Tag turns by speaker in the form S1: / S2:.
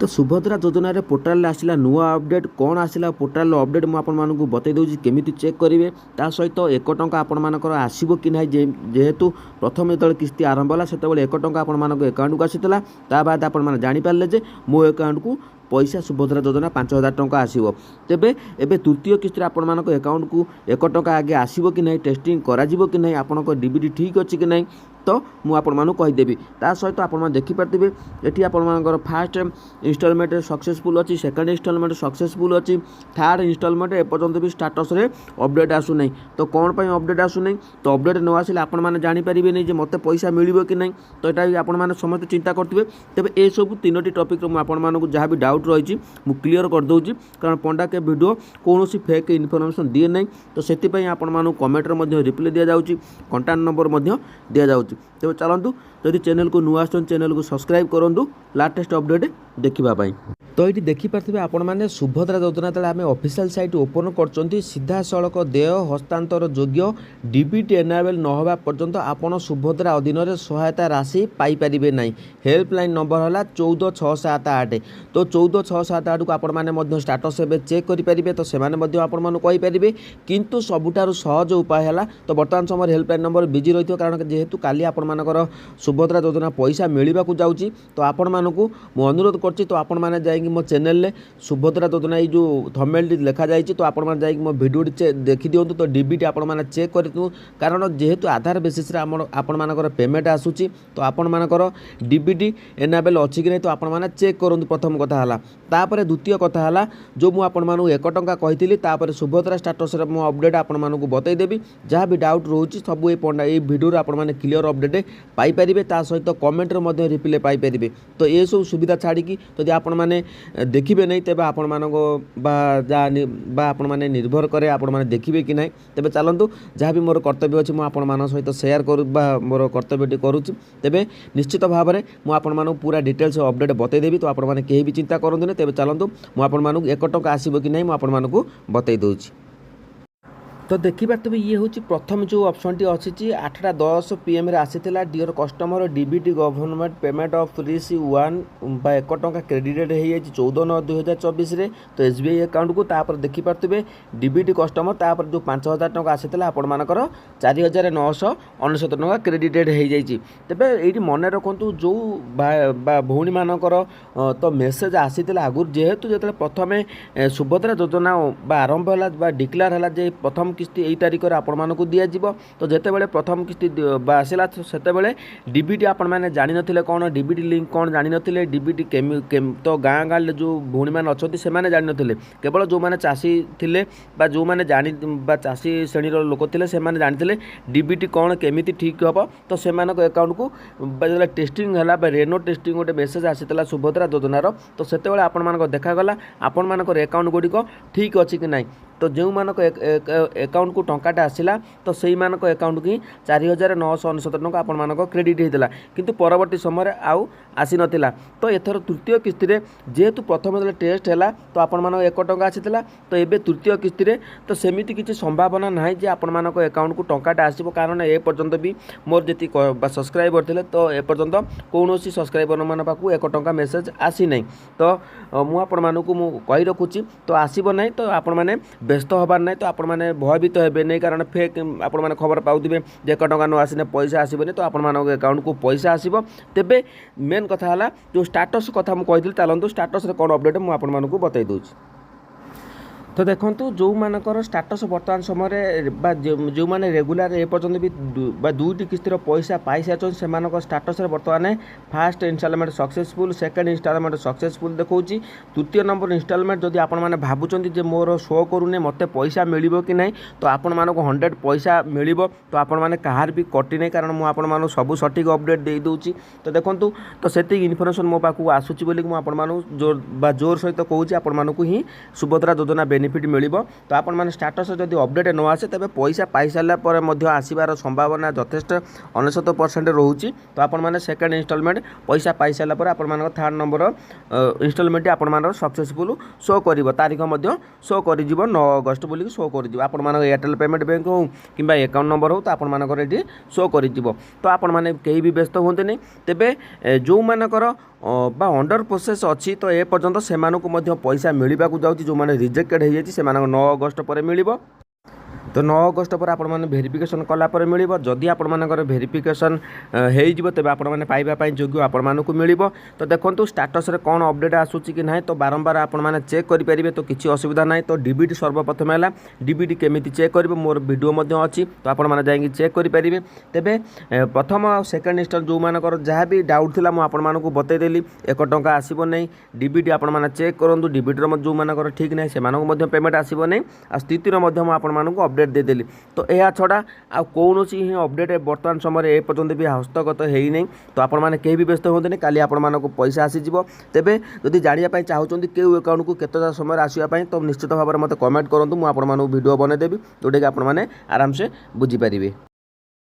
S1: तो सुभद्रा योजना रे पोर्टाल आसला नुआ अपडेट कौन आसला पोर्टाल अपडेट मुझे बतई दूसरी केमी चेक करेंगे ता सहित 1 टंका आपर आसो कि ना जेहेतु प्रथम जो किस्ती आरंभ है से 1 टंका आपण एकाउंट को आसाला ता बाद आप जापारे जे मो एकाउंट को पैसा सुभद्रा योजना 5,000 टंका आसो तेबे एबे तृतीय किस्ती आपण एकाउंट को 1 टंका आगे आसो कि ना टेस्टिंग करा कि ना आपंक डीबीटी ठीक अच्छी कि ना तो मुझे कहीदेवी ता सहित आप देखिपारे ये आपर फास्ट इनस्टॉलमेंट सक्सेसफुल अच्छी सेकेंड इनस्टॉलमेंट सक्सेसफुल अच्छी थर्ड इनस्टॉलमेंट एपर्तंत भी स्टाटस रे अपडेट आसुना तो कौन पर अपडेट आसुना तो अपडेट न आसिले आपने जानीपारे नहीं मत पैसा मिल कि नहीं तो यहाँ आपण समस्त चिंता करेंगे तेज ये सब 3टी टॉपिक मुझे जहाँ भी डाउट रही मुझे क्लीयर करदे कारण पंडा के वीडियो कौन फेक इनफॉरमेशन दिए ना तो से आपण कमेंट्रे रिप्लाई दि जाऊँगी कॉन्टाक्ट नंबर दि जाऊँगी तेज चलतु जदि चैनल को नुआ चैनल को सब्सक्राइब करूँ लाटेस्ट अपडेट देखापी तो ये देखिपे आपण मैंने सुभद्रा योजना तले आम ऑफिशियल साइट ओपन कर सीधा सड़क देय हस्तांतर योग्य डीबीटी एनाबेल न होगा पर्यंत आपण सुभद्रा अधीन में सहायता राशि पाइपर ना हेल्पलाइन नंबर है 14678 तो 14678 को आपण स्टाटस एवं चेक करेंगे तो से आपरे किंतु सबुठार सहज उपाय है तो बर्तमान समय हेल्पलाइन नंबर बिजी रही कारण जेहेतु काली आपर सुभद्रा योजना पैसा मिलवा जाऊँगी तो आपण मानक अनुरोध कर तो आपण मैंने जाएंगे मो चैनल रे सुभद्रा योजना ये जो थंबनेल लिखा जाए तो आपण जाएंगे मो वीडियो देखी दिंतु तो डीबीटी आपण मैंने चेक करूँ कारण जेहेतु आधार बेसिस आपण पेमेंट आसूची तो आपण मानकर डीबीटी एनाबेल अच्छी कि नहीं तो आपण मैंने चेक करूँ प्रथम कथा है तापर द्वितीय कथा है जो मुझे 1 टंका कही सुभद्रा स्टाटस मो अपडेट आपण बतईदेवी जहाँ भी डाउट रोचे सब ये वीडियो आपने क्लीयर अपडेट पाइपर ता सहित कमेंट्रे रिप्लाई पाइपर तो ये सब सुविधा छाड़ी जदि आपण मैंने देखिए नहीं तेज आपण मैंने निर्भर करे आपण मैंने देखिए कि नहीं तेज चलतु जहाँ भी मोर कर्तव्य अच्छी मुझे सहित सेयार कर मोर कर्तव्यटी करुँच तेज निश्चित भाव में मुझे पूरा डिटेल्स अपडेट बतईदेवी तो आपण मैंने कहीं भी चिंता करते तेज चलतु मुझे 1 टंका आसो कि नहीं मुझे बतई दूँ तो देखिपे ये हूँ प्रथम जो ऑप्शन टी अच्छी 8:10 PM आसी dear customer DBT government payment of रिसी 1 टंका क्रेडिटेड हो 14/9/2024 तो SBI अकाउंट को तापर देखिपे डीबीटी कस्टमर तापर जो 5,000 टंका आसी आपर 4,999 टंका क्रेडिटेड हो जाए तेरे ये मन रखु जो भौणी मानकर तो मेसेज आसी आगुरी जेहेतु जो प्रथम सुभद्रा योजना आरंभ है डिक्लेयर है प्रथम किस्ती यही तारीख में आपण मानक दिज्व तो जितेबाला प्रथम किस्ती आसला से डीबीटी आपण मैंने जानी नथिले कौन डीबीटी लिंक कौन जानी नथिले डीबीटी तो गाँ गाँ जो भौणी मैंने अच्छा से जानी नथिले केवल जो मैंने चाषी थिले जो मैंने जानी चाषी श्रेणी लोक थे से जानी डीबीटी कौन केमी ठीक हम तो से अकाउंट को टेस्टिंग है रेनो टेस्टिंग गोटे मेसेज आसाला सुभद्रा योजनार तो से आपण देखागला आपण मानक अकाउंट गुड़िक ठीक अच्छी कि ना तो जो मानक अकाउंट को टंकाटा आसला तो से मानक अकाउंट की 4,999 टंका आपण मानक क्रेडिट होता किंतु परवर्ती समय आउ आसी नथिला तो एथर तृतीय किस्ती रे जेहेतु प्रथम टेस्ट है तो आपण मानक 1 टंका आसीला तो एबे तृतीय किस्ती रे तो सेमिति किसी संभावना ना जे आपण मानक अकाउंट को टंकाटा आसीबो कारण ए पर्यंत भी मोर जति सब्सक्राइबर थिले तो ए पर्यंत कौनसी सब्सक्राइबर मान पाखु 1 टंका मेसेज आसी नहीं तो मु आपण मानक मु कहि रखुची तो आसीबो नहीं तो आपण माने व्यस्त हबार नहीं तो आपण मैंने भयभीत हे नहीं कारण फेक आपण मैंने खबर पाउथिबे जे 1 टंका न आसने पैसा आसबनी तो आपण मानक अकाउंट को पैसा आसब तेबे मेन कथा है जो स्टाटस कथा मुझे चलतु स्टाटस कौन अपडेट मुझे आपण मानक बतई दूँ तो देखो जो मानकर स्टाटस बर्तमान समय जो मैंने रेगुलर ए पर्यंत भी 2टी किस्तिर पैसा पाई सारी से स्टाटस बर्तमान fast instalment successful second instalment successful देखा तृतीय नंबर इनस्टॉलमेंट जब आपण मैंने भावुं मोर शो करूने मत पैसा मिल कि ना तो आपण मानक 100 पैसा मिल तो आपण मैंने कहार भी कटि नहीं कारण मुझे सब सठिक अपडेट दे दूँगी तो देखूँ तो से इनफर्मेशन मो पाक आसूँ बोली मुझे जोर सहित कहूँ आपण मानक ही सुभद्रा योजना बेनिफिट बेनिफिट मिलिबो। तो आपण माने स्टेटस जदि अपडेट न आसे तेबे पैसा पाई सारा पर मध्य आसीबार संभावना यथेष्ट 99% रोची। तो आपण माने सेकंड इंस्टॉलमेंट पैसा पाई सारा पर आपण मानक थर्ड नंबर इंस्टॉलमेंट आपण मानक सक्सेसफुल शो करिवो तारीख मध्य शो करि जिवो 9 अगस्त बोली शो करि जिवो। आपण मानक एयरटेल पेमेंट बैंक हो किंबा अकाउंट नंबर हो तो आपण मानक एटी शो करि जिवो। तो आपण माने केही भी व्यस्त होंते नहीं। तेबे जो मानकर बा अंडर प्रोसेस अच्छी तो ए पर्यंत से पैसा मिलवा जाऊँगी जो मैंने रिजेक्टेड हो जाए से 9 अगस्त पर मिलिबो। तो 9 अगस्त पर आपण माने वेरिफिकेशन कलापर मिलिबो। जदि आपण मानकर वेरिफिकेशन हो तेबे आपण माने पाइबा पई योग्य आपण मानकु मिलिबो। तो देखंतु स्टेटस रे कोन अपडेट आसुची कि नाही तो बारंबार आपण माने चेक करि परिबे। तो किछि असुविधा नाही। तो डीबीटी सर्वप्रथम हैला डीबीटी केमिति चेक करिबो मोर वीडियो मध्ये अछि तो आपण माने जाई चेक करि परिबे। तेबे प्रथम सेकंड इंस्टॉल जो मानकर जहाँ भी डाउट थिला मु आपण मानकु बतै देली 1 टंका आसीबो नै। डीबीटी आपण माने चेक करंतु डीबीटी रो जो मानकर ठीक नाही से मानकु मध्ये पेमेंट आसीबो नै। आ स्थिति रो मध्ये मु आपण मानकु अपडेट देदेली। तो यह छड़ा आ कौन सी अपडेट बर्तमान समय ए पर्यंत भी हस्तगत है नहीं। तो आपण मैंने कहीं भी व्यस्त होते काली आपण मानक पैसा आसीज। तेबे जदि जानिया चाहूँ क्यों अकाउंट को केते समय आसापी तो निश्चित भाव में मत कमेंट करूँ। मुझे वीडियो बनईदेवी जोटा कि आपण मैंने आराम से बुझीपारे।